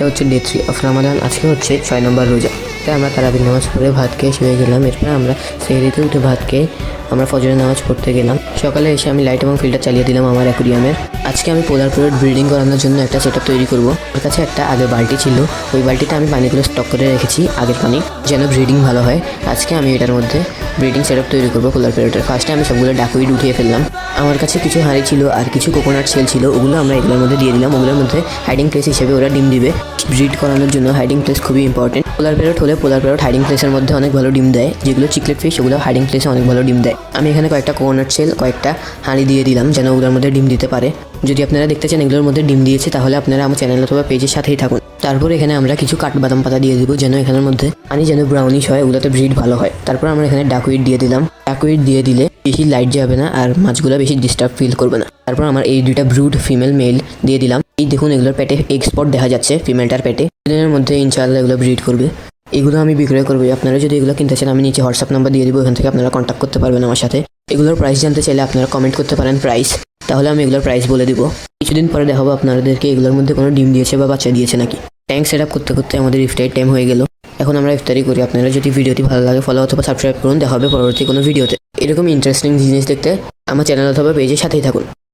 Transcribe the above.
হচ্ছে day 3 of Ramadan. আজকে হচ্ছে 6 নম্বর রোজা। তাই আমরা তারাবির নামাজ পড়ে ভাত খেয়ে শুয়ে গেলাম। এরপর আমরা সেহরিতে উঠে ভাত খেয়ে আমরা ফজরের নামাজ পড়তে গেলাম। সকালে এসে আমি লাইট এবং ফিল্টার চালিয়ে দিলাম আমার অ্যাকুরিয়ামের। আজকে আমি পোলার পিরিয়ড ব্রিডিং করানোর জন্য একটা সেটআপ তৈরি করব। ওর কাছে একটা আগে বালতি ছিল, ওই বালতিতে আমি পানিগুলো স্টক করে রেখেছি, আগের পানি, যেন ব্রিডিং ভালো হয়। আজকে আমি এটার মধ্যে ব্রিডিং সেটআপ তৈরি করবো পোলার পিরিয়ডের। ফার্স্টে আমি সবগুলো ডাকউইড উঠিয়ে ফেললাম। আমার কাছে কিছু হাঁড়ি ছিল আর কিছু কোকোনাট শেল ছিল, ওগুলো আমরা এগুলোর মধ্যে দিয়ে দিলাম। ওগুলোর মধ্যে হাইডিং প্লেস হিসেবে ওরা ডিম দিবে। ব্রিড করানোর জন্য হাইডিং প্লেস খুবই ইম্পর্টেন্ট। পোলার প্যারট হলে পোলার প্যারট হাইডিং প্লেসের মধ্যে অনেক ভালো ডিম দেয়। যেগুলো চিকলেট ফিশ ওগুলো হাইডিং প্লেসে অনেক ভালো ডিম দেয়। আমি এখানে কয়েকটা কোকোনাট শেল, কয়েকটা হাঁড়ি দিয়ে দিলাম যেন ওগুলোর মধ্যে ডিম দিতে পারে। যদি আপনারা দেখতে চান এগুলোর মধ্যে ডিম দিয়েছে তাহলে আপনারা আমার চ্যানেল অথবা পেজের সাথেই থাকুন। তারপর এখানে আমরা কিছু কাঠবাদাম পাতা দিয়ে দেবো যেন এখানের মধ্যে পানি যেন ব্রাউনিশ হয়, ওগুলোতে ব্রিড ভালো হয়। তারপর আমরা এখানে ডাকউইড দিয়ে দিলাম। ডাকউইড দিয়ে দিলে বেশি লাইট যাবে না আর মাছগুলো বেশি ডিস্টার্ব ফিল করবে না। তারপর আমার এই দুইটা ব্রুড ফিমেল মেল দিয়ে দিলাম। এই দেখুন এগুলোর পেটে এগ স্পট দেখা যাচ্ছে ফিমেলটার পেটে। দিনের মধ্যে ইনশাআল্লাহ এগুলো ব্রিড করবে। এগুলো আমি বিক্রয় করবো। আপনারা যদি এগুলো কিনতে চান আমি নিচে হোয়াটসঅ্যাপ নাম্বার দিয়ে দিব, এখান থেকে আপনারা কন্ট্যাক্ট করতে পারবেন আমার সাথে। এগুলোর প্রাইস জানতে চাইলে আপনারা কমেন্ট করতে পারেন প্রাইস, তাহলে আমি এগুলোর প্রাইস বলে দিব। কিছুদিন পরে দেখাবো আপনাদেরকে এগুলোর মধ্যে কোনো ডিম দিয়েছে বা বাচ্চা দিয়েছে নাকি। ট্যাঙ্ক সেট আপ করতে করতে আমাদের ইফতারি টাইম হয়ে গেল। এখন আমরা ইফতারি করি। আপনারা যদি ভিডিওটি ভালো লাগে ফলো অথবা সাবস্ক্রাইব করুন। দেখা হবে পরবর্তী কোনো ভিডিওতে। এরকম ইন্টারেস্টিং জিনিস দেখতে আমার চ্যানেল অথবা পেজের সাথেই থাকুন।